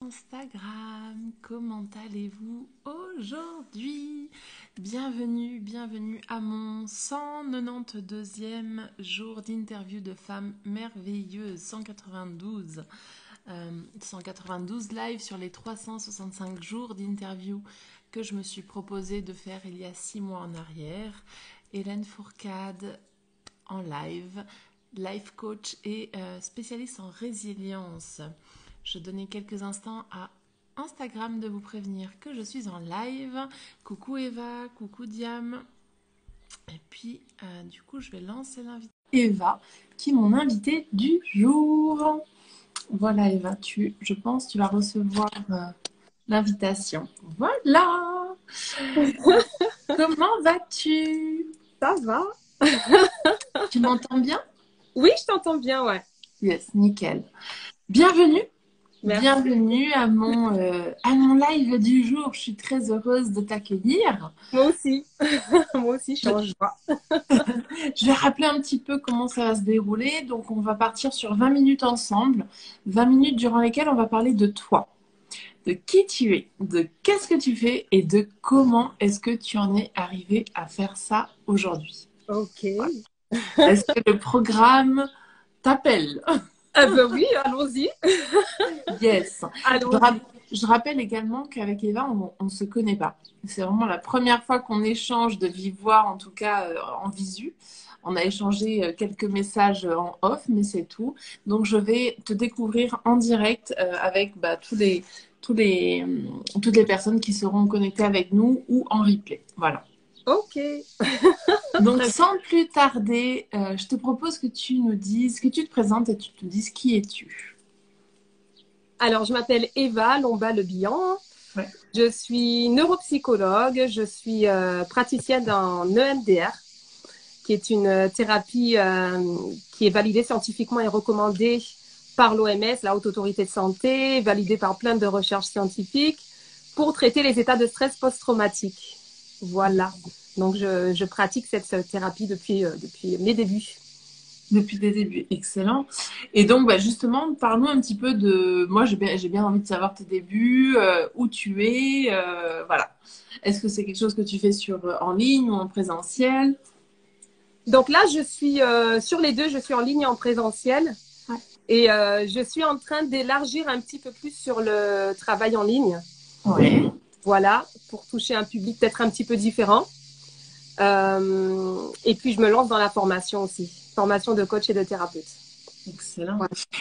Instagram. Comment allez-vous aujourd'hui? Bienvenue à mon 192e jour d'interview de femmes merveilleuses, 192 live sur les 365 jours d'interview que je me suis proposé de faire il y a 6 mois en arrière. Hélène Fourcade en life coach et spécialiste en résilience. Je donnais quelques instants à Instagram de vous prévenir que je suis en live. Coucou Eva, coucou Diam. Et puis, du coup, je vais lancer l'invitation. Eva, qui est mon invitée du jour. Voilà Eva, je pense tu vas recevoir l'invitation. Voilà. Comment vas-tu? Ça va. Tu m'entends bien? Oui, je t'entends bien, ouais. Yes, nickel. Bienvenue. Merci. Bienvenue à mon live du jour. Je suis très heureuse de t'accueillir. Moi aussi. Moi aussi, je suis en joie. Je vais rappeler un petit peu comment ça va se dérouler. Donc, on va partir sur 20 minutes ensemble. 20 minutes durant lesquelles on va parler de toi, de qui tu es, de qu'est-ce que tu fais et de comment est-ce que tu en es arrivé à faire ça aujourd'hui. Ok. Voilà. Est-ce que le programme t'appelle? Ah ben oui, allons-y. Yes. Allons-y. Je rappelle également qu'avec Eva, on ne se connaît pas. C'est vraiment la première fois qu'on échange de vive voix, en tout cas en visu. On a échangé quelques messages en off, mais c'est tout. Donc, je vais te découvrir en direct avec toutes les personnes qui seront connectées avec nous ou en replay. Voilà. Ok. Donc, sans plus tarder, je te propose que tu nous dises, que tu te présentes et tu te dises qui es-tu. Alors, je m'appelle Eva Lomba-Lebihan. Ouais. Je suis neuropsychologue. Je suis praticienne en EMDR, qui est une thérapie qui est validée scientifiquement et recommandée par l'OMS, la Haute Autorité de Santé, validée par plein de recherches scientifiques pour traiter les états de stress post-traumatique. Voilà. Donc, je pratique cette thérapie depuis mes débuts. Depuis des débuts, excellent. Et donc, justement, parle-nous un petit peu de... Moi, j'ai bien envie de savoir tes débuts, où tu es, voilà. Est-ce que c'est quelque chose que tu fais en ligne ou en présentiel? Donc là, je suis sur les deux, je suis en ligne et en présentiel. Ouais. Et je suis en train d'élargir un petit peu plus sur le travail en ligne. Ouais. Voilà, pour toucher un public peut-être un petit peu différent. Et puis, je me lance dans la formation aussi. Formation de coach et de thérapeute. Excellent.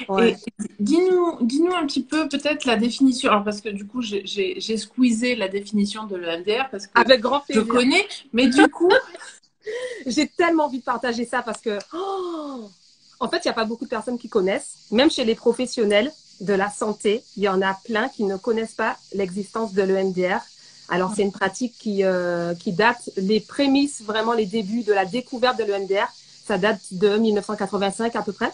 Ouais. Et dis-nous un petit peu peut-être la définition. Alors, parce que du coup, j'ai squeezé la définition de l'EMDR parce que avec grand je plaisir. connais, mais du coup... J'ai tellement envie de partager ça parce que, en fait, il n'y a pas beaucoup de personnes qui connaissent. Même chez les professionnels de la santé, il y en a plein qui ne connaissent pas l'existence de l'EMDR. Alors, c'est une pratique qui date, les prémices, vraiment les débuts de la découverte de l'EMDR, ça date de 1985 à peu près.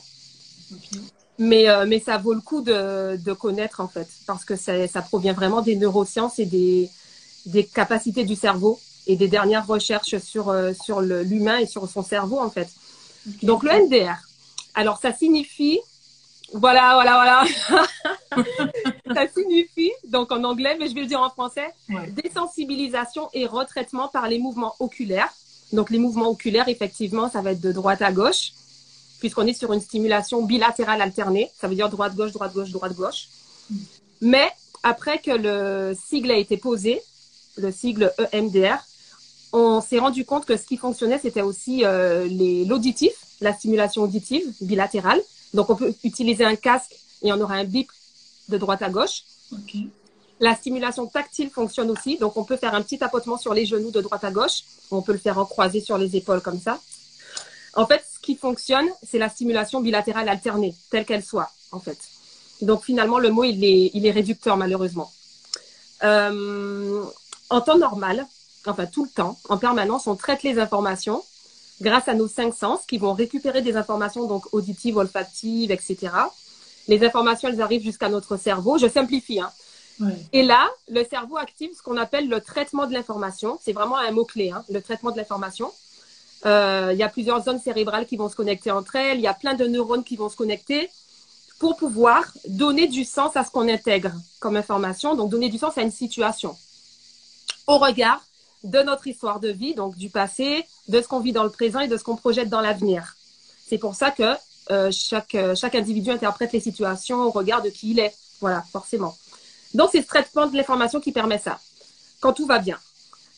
Okay. Mais ça vaut le coup de connaître, en fait, parce que ça provient vraiment des neurosciences et des capacités du cerveau et des dernières recherches sur l'humain et sur son cerveau, en fait. Okay. Donc, l'EMDR, alors ça signifie, voilà. Ça signifie, donc en anglais, mais je vais le dire en français, ouais. Désensibilisation et retraitement par les mouvements oculaires. Donc, les mouvements oculaires, effectivement, ça va être de droite à gauche, puisqu'on est sur une stimulation bilatérale alternée. Ça veut dire droite-gauche, droite-gauche, droite-gauche. Mais après que le sigle a été posé, le sigle EMDR, on s'est rendu compte que ce qui fonctionnait, c'était aussi l'auditif, la stimulation auditive bilatérale. Donc, on peut utiliser un casque et on aura un bip de droite à gauche. Okay. La stimulation tactile fonctionne aussi. Donc, on peut faire un petit tapotement sur les genoux de droite à gauche. On peut le faire en croisé sur les épaules comme ça. En fait, ce qui fonctionne, c'est la stimulation bilatérale alternée, telle qu'elle soit, en fait. Donc, finalement, le mot, il est réducteur, malheureusement. En temps normal, enfin tout le temps, en permanence, on traite les informations grâce à nos 5 sens qui vont récupérer des informations donc auditives, olfactives, etc. Les informations, elles arrivent jusqu'à notre cerveau. Je simplifie, hein. Ouais. Et là, le cerveau active ce qu'on appelle le traitement de l'information. C'est vraiment un mot-clé, hein, le traitement de l'information. Il y a plusieurs zones cérébrales qui vont se connecter entre elles. Il y a plein de neurones qui vont se connecter. pour pouvoir donner du sens à ce qu'on intègre comme information, donc donner du sens à une situation au regard de notre histoire de vie, donc du passé, de ce qu'on vit dans le présent et de ce qu'on projette dans l'avenir. C'est pour ça que chaque individu interprète les situations au regard de qui il est. Voilà, forcément. Donc, c'est ce traitement de l'information qui permet ça, quand tout va bien.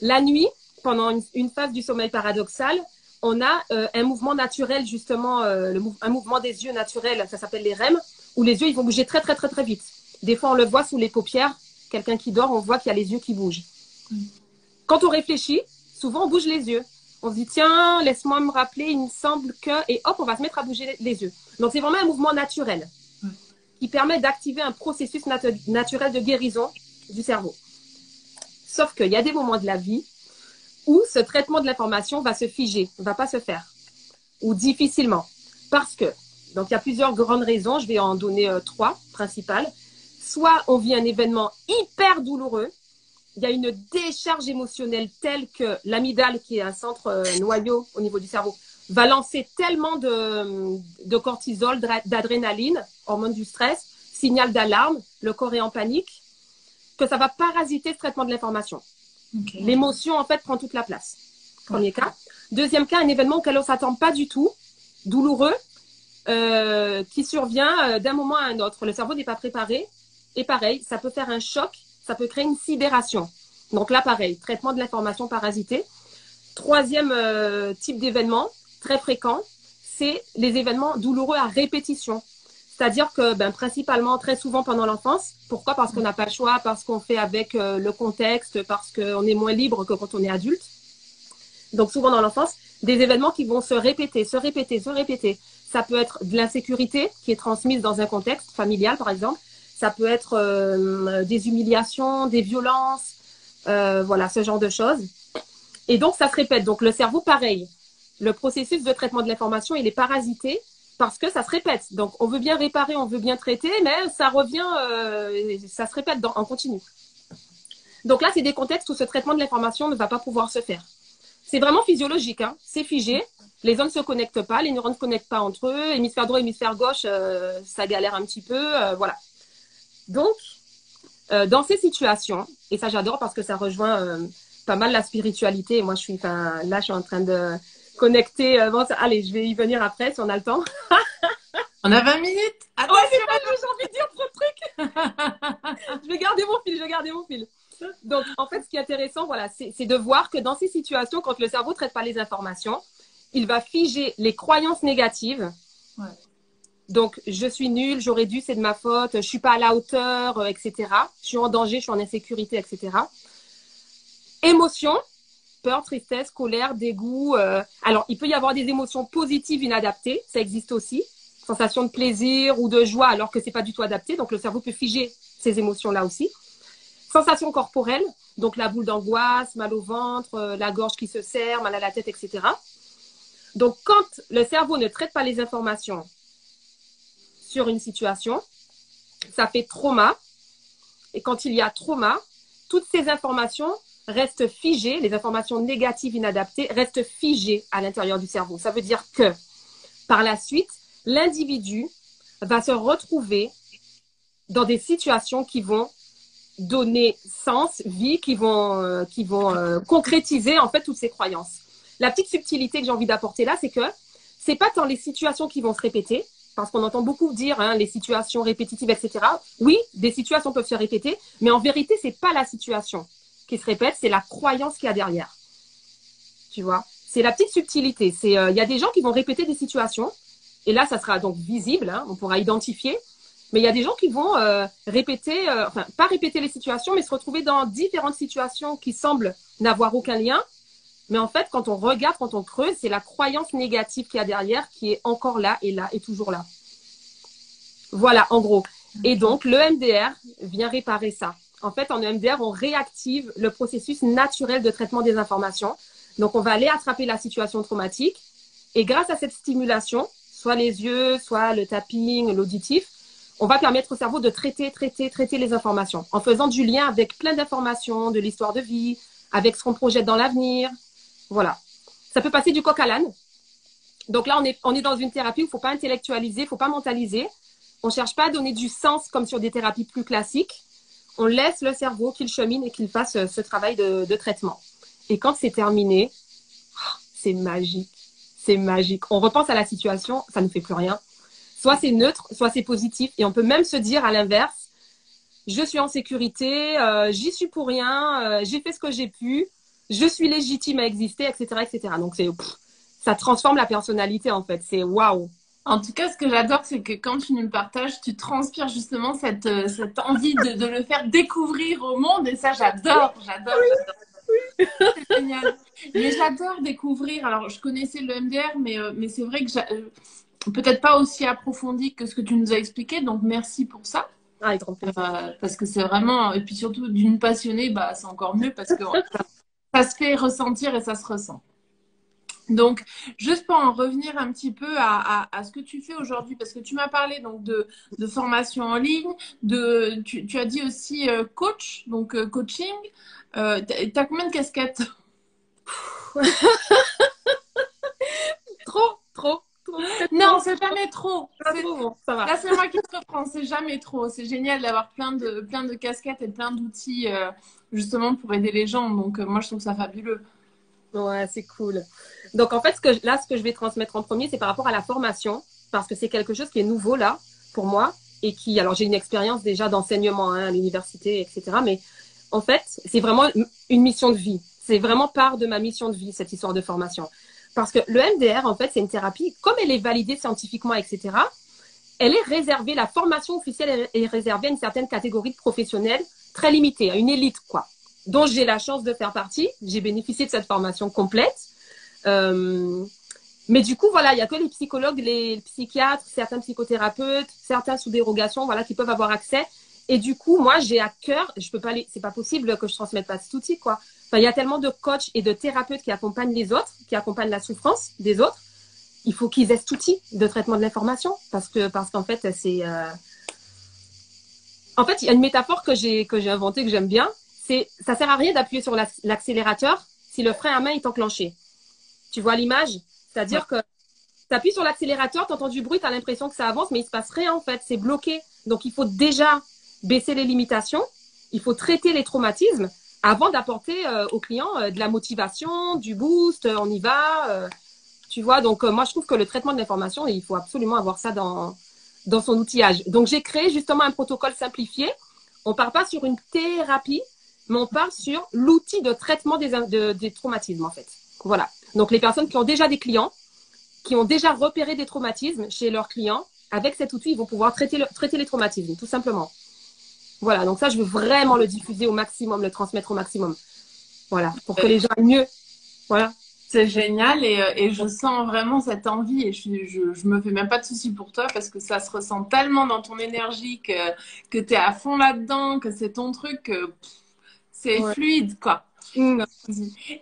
La nuit, pendant une phase du sommeil paradoxal, on a un mouvement naturel, justement, un mouvement des yeux naturel, ça s'appelle les REM, où les yeux, ils vont bouger très, très, très, très vite. Des fois, on le voit sous les paupières. Quelqu'un qui dort, on voit qu'il y a les yeux qui bougent. Quand on réfléchit, souvent, on bouge les yeux. On se dit, tiens, laisse-moi me rappeler, il me semble que… Et hop, on va se mettre à bouger les yeux. Donc, c'est vraiment un mouvement naturel qui permet d'activer un processus naturel de guérison du cerveau. Sauf qu'il y a des moments de la vie où ce traitement de l'information va se figer, ne va pas se faire, ou difficilement. Parce que, donc il y a plusieurs grandes raisons, je vais en donner 3 principales. Soit on vit un événement hyper douloureux, il y a une décharge émotionnelle telle que l'amygdale, qui est un centre noyau au niveau du cerveau, va lancer tellement de cortisol, d'adrénaline, hormone du stress, signal d'alarme, le corps est en panique, que ça va parasiter ce traitement de l'information. Okay. L'émotion, en fait, prend toute la place. Premier cas. Deuxième cas, un événement auquel on ne s'attend pas du tout, douloureux, qui survient d'un moment à un autre. Le cerveau n'est pas préparé. Et pareil, ça peut faire un choc, ça peut créer une sidération. Donc là, pareil, traitement de l'information parasitée. Troisième type d'événement, très fréquent, c'est les événements douloureux à répétition. C'est-à-dire que, principalement, très souvent pendant l'enfance. Pourquoi? Parce qu'on n'a pas le choix, parce qu'on fait avec le contexte, parce qu'on est moins libre que quand on est adulte. Donc, souvent dans l'enfance, des événements qui vont se répéter, se répéter, se répéter. Ça peut être de l'insécurité qui est transmise dans un contexte familial, par exemple. Ça peut être des humiliations, des violences, voilà, ce genre de choses. Et donc, ça se répète. Donc, le cerveau, pareil. Le processus de traitement de l'information, il est parasité parce que ça se répète. Donc, on veut bien réparer, on veut bien traiter, mais ça revient, ça se répète en continu. Donc là, c'est des contextes où ce traitement de l'information ne va pas pouvoir se faire. C'est vraiment physiologique, hein. C'est figé. Les zones ne se connectent pas, les neurones ne se connectent pas entre eux. Hémisphère droit, hémisphère gauche, ça galère un petit peu. Voilà. Donc, dans ces situations, et ça j'adore parce que ça rejoint pas mal la spiritualité. Et moi, là, je suis en train de connecter. Allez, je vais y venir après si on a le temps. On a 20 minutes. Attention. Ouais, c'est pas, j'ai envie de dire trop de trucs. Je vais garder mon fil. Donc, en fait, ce qui est intéressant, voilà, c'est de voir que dans ces situations, quand le cerveau ne traite pas les informations, il va figer les croyances négatives. Ouais. Donc, je suis nulle, j'aurais dû, c'est de ma faute, je suis pas à la hauteur, etc. Je suis en danger, je suis en insécurité, etc. Émotions, peur, tristesse, colère, dégoût. Alors, il peut y avoir des émotions positives inadaptées, ça existe aussi. Sensation de plaisir ou de joie alors que c'est pas du tout adapté. Donc, le cerveau peut figer ces émotions-là aussi. Sensation corporelle, donc la boule d'angoisse, mal au ventre, la gorge qui se serre, mal à la tête, etc. Donc, quand le cerveau ne traite pas les informations sur une situation, ça fait trauma. Et quand il y a trauma, toutes ces informations restent figées, les informations négatives inadaptées restent figées à l'intérieur du cerveau. Ça veut dire que, par la suite, l'individu va se retrouver dans des situations qui vont donner sens, vie, qui vont concrétiser en fait toutes ces croyances. La petite subtilité que j'ai envie d'apporter là, c'est que c'est pas tant les situations qui vont se répéter, parce qu'on entend beaucoup dire les situations répétitives, etc. Oui, des situations peuvent se répéter, mais en vérité, c'est pas la situation qui se répète, c'est la croyance qu'il y a derrière. Tu vois, c'est la petite subtilité. Il y a des gens qui vont répéter des situations, et là, ça sera donc visible, on pourra identifier. Mais il y a des gens qui vont répéter, pas répéter les situations, mais se retrouver dans différentes situations qui semblent n'avoir aucun lien. Mais en fait, quand on regarde, quand on creuse, c'est la croyance négative qu'il y a derrière qui est encore là et toujours là. Voilà, en gros. Et donc, le MDR vient réparer ça. En fait, en EMDR, on réactive le processus naturel de traitement des informations. Donc, on va aller attraper la situation traumatique. Et grâce à cette stimulation, soit les yeux, soit le tapping, l'auditif, on va permettre au cerveau de traiter les informations en faisant du lien avec plein d'informations, de l'histoire de vie, avec ce qu'on projette dans l'avenir. Voilà. Ça peut passer du coq à l'âne. Donc là, on est dans une thérapie où il ne faut pas intellectualiser, il ne faut pas mentaliser. On cherche pas à donner du sens comme sur des thérapies plus classiques. On laisse le cerveau qu'il chemine et qu'il fasse ce travail de traitement. Et quand c'est terminé, c'est magique. C'est magique. On repense à la situation, ça ne fait plus rien. Soit c'est neutre, soit c'est positif. Et on peut même se dire à l'inverse, je suis en sécurité, j'y suis pour rien, j'ai fait ce que j'ai pu, je suis légitime à exister, etc., etc. Donc ça transforme la personnalité en fait. C'est waouh. En tout cas, ce que j'adore, c'est que quand tu nous le partages, tu transpires justement cette envie de le faire découvrir au monde. Et ça, j'adore, j'adore, j'adore. C'est génial. Mais j'adore découvrir. Alors, je connaissais le MDR, mais c'est vrai que peut-être pas aussi approfondi que ce que tu nous as expliqué. Donc, merci pour ça. Ah, grand plaisir. Parce que c'est vraiment, et puis surtout d'une passionnée, bah, c'est encore mieux parce que ça se fait ressentir et ça se ressent. Donc, juste pour en revenir un petit peu à ce que tu fais aujourd'hui, parce que tu m'as parlé donc de formation en ligne, tu as dit aussi coach, donc coaching. T'as combien de casquettes? Trop. Non, c'est jamais trop. Bon, ça va. Là, c'est moi qui te reprends. C'est jamais trop. C'est génial d'avoir plein de casquettes et plein d'outils justement pour aider les gens. Donc, moi, je trouve ça fabuleux. Ouais, c'est cool. Donc, en fait, ce que je vais transmettre en premier, c'est par rapport à la formation, parce que c'est quelque chose qui est nouveau là, pour moi, et alors j'ai une expérience déjà d'enseignement à l'université, etc. Mais en fait, c'est vraiment une mission de vie. C'est vraiment part de ma mission de vie, cette histoire de formation. Parce que le MDR, en fait, c'est une thérapie, comme elle est validée scientifiquement, etc., elle est réservée, la formation officielle est réservée à une certaine catégorie de professionnels très limitée, à une élite, quoi, dont j'ai la chance de faire partie. J'ai bénéficié de cette formation complète. Mais du coup, voilà, il y a que les psychologues, les psychiatres, certains psychothérapeutes, certains sous dérogation, voilà, qui peuvent avoir accès. Et du coup, moi, j'ai à cœur, je peux pas c'est pas possible que je transmette pas cet outil, quoi. Enfin, il y a tellement de coachs et de thérapeutes qui accompagnent les autres, qui accompagnent la souffrance des autres. Il faut qu'ils aient cet outil de traitement de l'information parce qu'en fait, c'est, en fait, il y a une métaphore que j'ai inventée, que j'aime bien. Ça sert à rien d'appuyer sur l'accélérateur si le frein à main est enclenché. Tu vois l'image? C'est-à-dire que tu appuies sur l'accélérateur, tu entends du bruit, tu as l'impression que ça avance, mais il ne se passe rien en fait, c'est bloqué. Donc il faut déjà baisser les limitations, il faut traiter les traumatismes avant d'apporter au client de la motivation, du boost, on y va. Tu vois, donc moi je trouve que le traitement de l'information, il faut absolument avoir ça dans son outillage. Donc j'ai créé justement un protocole simplifié. On ne part pas sur une thérapie, mais on part sur l'outil de traitement des traumatismes en fait. Voilà. Donc, les personnes qui ont déjà des clients, qui ont déjà repéré des traumatismes chez leurs clients, avec cet outil, ils vont pouvoir traiter les traumatismes, tout simplement. Voilà. Donc, ça, je veux vraiment le diffuser au maximum, le transmettre au maximum. Voilà. Pour que les gens aient mieux. Voilà. C'est génial et je sens vraiment cette envie et je me fais même pas de soucis pour toi parce que ça se ressent tellement dans ton énergie que tu es à fond là-dedans, que c'est ton truc, que c'est fluide, quoi.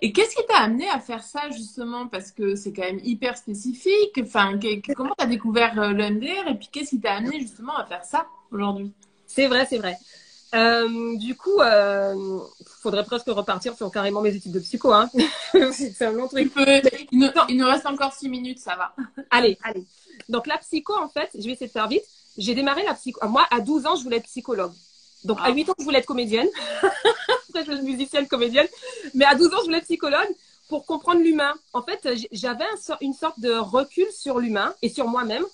Et qu'est-ce qui t'a amené à faire ça justement? Parce que c'est quand même hyper spécifique. Enfin, comment tu as découvert le MDR et puis qu'est-ce qui t'a amené justement à faire ça aujourd'hui? C'est vrai, c'est vrai. Du coup, faudrait presque repartir sur carrément mes études de psycho. Hein. C'est un long truc. Il nous reste encore 6 minutes, ça va. Allez. Donc la psycho, en fait, je vais essayer de faire vite. J'ai démarré la psycho. Moi, à 12 ans, je voulais être psychologue. Donc à 8 ans, je voulais être comédienne. Après, je suis musicienne, comédienne. Mais à 12 ans, je voulais être psychologue pour comprendre l'humain. En fait, j'avais une sorte de recul sur l'humain et sur moi-même.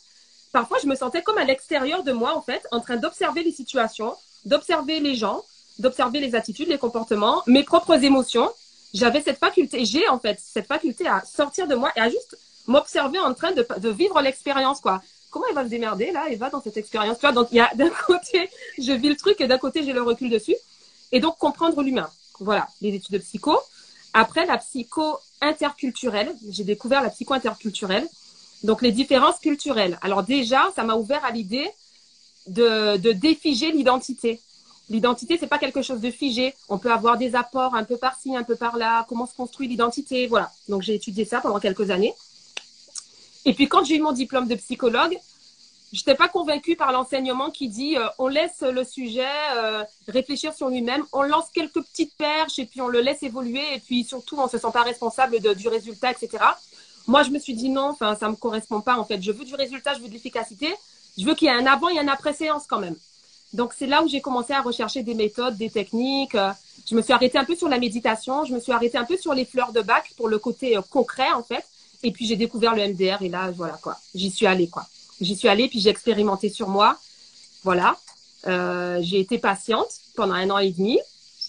Parfois, je me sentais comme à l'extérieur de moi, en fait, en train d'observer les situations, d'observer les gens, d'observer les attitudes, les comportements, mes propres émotions. J'ai en fait cette faculté à sortir de moi et à juste m'observer en train de vivre l'expérience, quoi. Comment elle va se démerder, là, Eva, dans cette expérience? Tu vois, donc il y a d'un côté, je vis le truc et d'un côté, j'ai le recul dessus. Et donc, comprendre l'humain. Voilà, les études de psycho. Après, la psycho interculturelle. J'ai découvert la psycho interculturelle. Donc, les différences culturelles. Alors déjà, ça m'a ouvert à l'idée de défiger l'identité. L'identité, c'est pas quelque chose de figé. On peut avoir des apports un peu par-ci, un peu par-là. Comment se construit l'identité? Voilà. Donc, j'ai étudié ça pendant quelques années. Et puis, quand j'ai eu mon diplôme de psychologue, je n'étais pas convaincue par l'enseignement qui dit on laisse le sujet réfléchir sur lui-même, on lance quelques petites perches et puis on le laisse évoluer et puis surtout on ne se sent pas responsable du résultat, etc. Moi, je me suis dit non, ça ne me correspond pas en fait. Je veux du résultat, je veux de l'efficacité. je veux qu'il y ait un avant et un après séance quand même. Donc, c'est là où j'ai commencé à rechercher des méthodes, des techniques. Je me suis arrêtée un peu sur la méditation. Je me suis arrêtée un peu sur les fleurs de bac pour le côté concret, en fait. Et puis, j'ai découvert le MDR et là, voilà, quoi. J'y suis allée, quoi. J'y suis allée, puis j'ai expérimenté sur moi. Voilà. J'ai été patiente pendant 1 an et demi.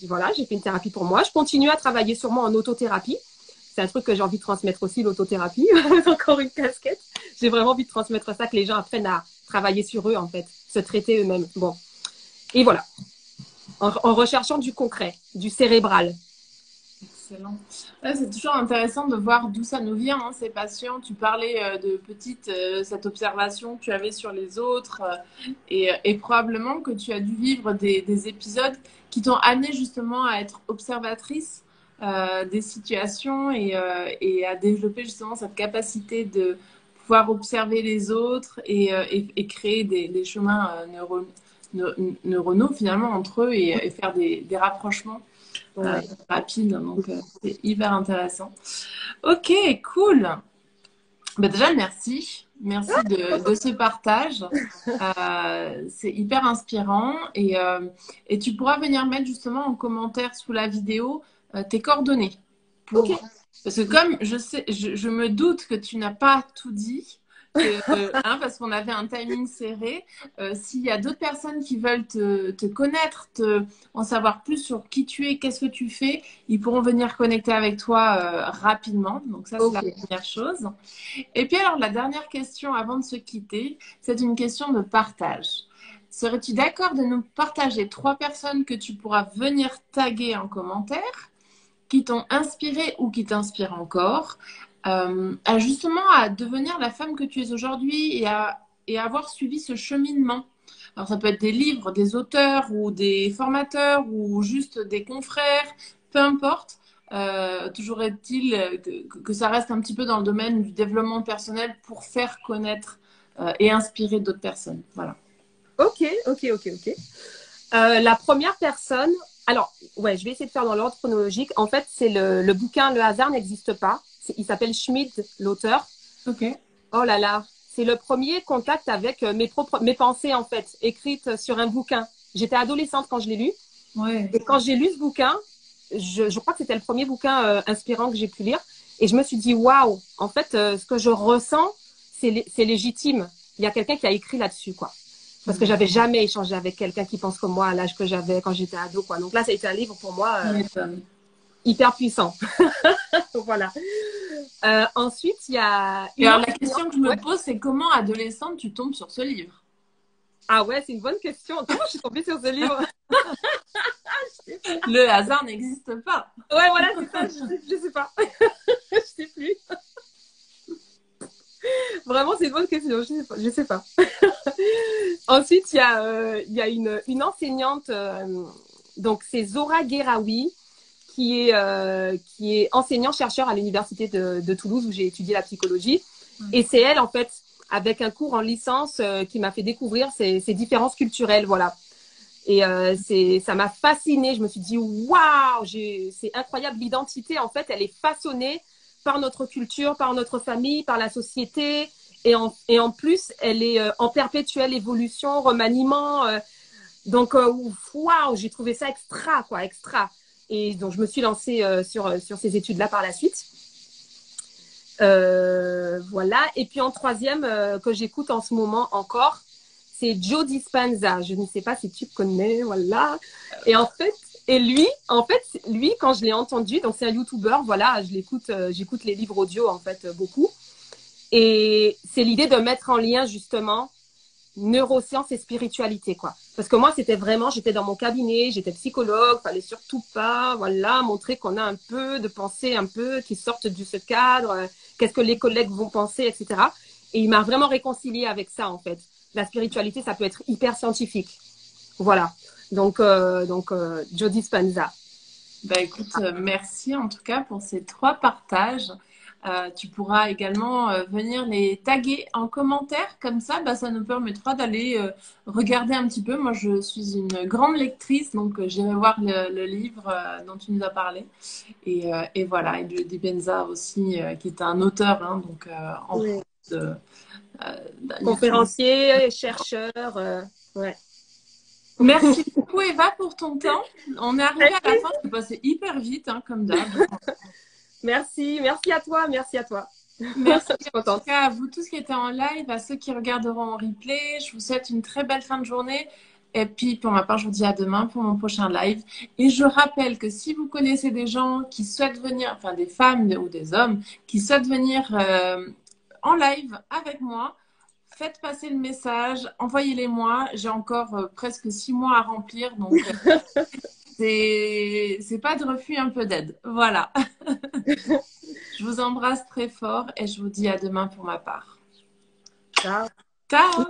Voilà, j'ai fait une thérapie pour moi. Je continue à travailler sur moi en autothérapie. C'est un truc que j'ai envie de transmettre aussi, l'autothérapie. Encore une casquette. J'ai vraiment envie de transmettre ça, que les gens apprennent à travailler sur eux, en fait. Se traiter eux-mêmes. Bon. Et voilà, en recherchant du concret, du cérébral. Excellent. Ouais, c'est toujours intéressant de voir d'où ça nous vient, hein, ces passions. Tu parlais de cette observation que tu avais sur les autres et probablement que tu as dû vivre des épisodes qui t'ont amené justement à être observatrice des situations et à développer justement cette capacité de pouvoir observer les autres et créer des chemins neuronaux finalement entre eux et faire des rapprochements Ouais. rapide, donc c'est hyper intéressant. Ok, cool. Bah, déjà, merci. Merci de ce partage. C'est hyper inspirant et tu pourras venir mettre justement en commentaire sous la vidéo tes coordonnées. Ok. Parce que comme je sais, je me doute que tu n'as pas tout dit, parce qu'on avait un timing serré. S'il y a d'autres personnes qui veulent te connaître, en savoir plus sur qui tu es, qu'est-ce que tu fais, ils pourront venir connecter avec toi rapidement. Donc ça, c'est la Ok. première chose. Et puis alors, la dernière question avant de se quitter, c'est une question de partage. Serais-tu d'accord de nous partager 3 personnes que tu pourras venir taguer en commentaire, qui t'ont inspiré ou qui t'inspirent encore, justement à devenir la femme que tu es aujourd'hui et à avoir suivi ce cheminement. Alors ça peut être des livres, des auteurs ou des formateurs ou juste des confrères, peu importe. Toujours est-il que ça reste un petit peu dans le domaine du développement personnel pour faire connaître et inspirer d'autres personnes. Voilà. Ok. La première personne, alors, ouais, je vais essayer de faire dans l'ordre chronologique. En fait, c'est le bouquin Le hasard n'existe pas. Il s'appelle Schmid, l'auteur. Ok. Oh là là, c'est le premier contact avec mes pensées, en fait, écrites sur un bouquin. J'étais adolescente quand je l'ai lu. Ouais. Et quand j'ai lu ce bouquin, je crois que c'était le premier bouquin inspirant que j'ai pu lire. Et je me suis dit, waouh, en fait, ce que je ressens, c'est légitime. Il y a quelqu'un qui a écrit là-dessus, quoi. Parce que j'avais jamais échangé avec quelqu'un qui pense comme moi à l'âge que j'avais quand j'étais ado, quoi. Donc là, ça a été un livre pour moi hyper puissant. Voilà. Ensuite, il y a Et une alors, autre. la question que je me Ouais. pose, c'est comment, adolescente, tu tombes sur ce livre? Ah ouais, c'est une bonne question. Comment je suis tombée sur ce livre? Le hasard n'existe pas. Ouais, voilà, c'est ça. Je sais pas. Je sais plus. Vraiment, c'est une bonne question. Je sais pas. Ensuite, il y a une enseignante, donc c'est Zora Gueraoui, qui est enseignant-chercheur à l'université de Toulouse où j'ai étudié la psychologie. Et c'est elle, en fait, avec un cours en licence, qui m'a fait découvrir ces différences culturelles, voilà. Et ça m'a fascinée. Je me suis dit, waouh, c'est incroyable. L'identité, en fait, elle est façonnée par notre culture, par notre famille, par la société. Et en plus, elle est en perpétuelle évolution, remaniement. Donc, waouh, j'ai trouvé ça extra, quoi, extra. Et donc, je me suis lancée sur ces études-là par la suite. Voilà. Et puis, en troisième, que j'écoute en ce moment encore, c'est Joe Dispenza. Je ne sais pas si tu connais, voilà. Et en fait, lui, quand je l'ai entendu, donc c'est un YouTuber, voilà, j'écoute les livres audio, en fait, beaucoup. Et c'est l'idée de mettre en lien, justement, neurosciences et spiritualité, quoi. Parce que moi, j'étais dans mon cabinet, j'étais psychologue, fallait surtout pas, voilà, montrer qu'on a un peu de pensée, un peu, qui sortent de ce cadre, qu'est-ce que les collègues vont penser, etc. Et il m'a vraiment réconcilié avec ça, en fait. La spiritualité, ça peut être hyper scientifique. Voilà. Donc, Joe Dispenza. Bah écoute, merci en tout cas pour ces 3 partages. Tu pourras également venir les taguer en commentaire, comme ça, bah, ça nous permettra d'aller regarder un petit peu. Moi, je suis une grande lectrice, donc j'irai voir le livre dont tu nous as parlé. Et voilà, et de Benza aussi, qui est un auteur, hein, donc en Oui. de Conférencier, chercheur, ouais. Merci beaucoup Eva pour ton temps. On est arrivé à la fin, c'est passé hyper vite hein, comme d'hab. Merci à toi, merci à toi. Merci Je suis en tout contente. cas à vous tous qui étaient en live, à ceux qui regarderont en replay. Je vous souhaite une très belle fin de journée. Et puis pour ma part, je vous dis à demain pour mon prochain live. Et je rappelle que si vous connaissez des gens qui souhaitent venir, enfin des femmes ou des hommes qui souhaitent venir en live avec moi, faites passer le message, envoyez-les-moi. J'ai encore presque 6 mois à remplir, donc c'est pas de refus, un peu d'aide. Voilà. Je vous embrasse très fort et je vous dis à demain pour ma part. Ciao. Ciao!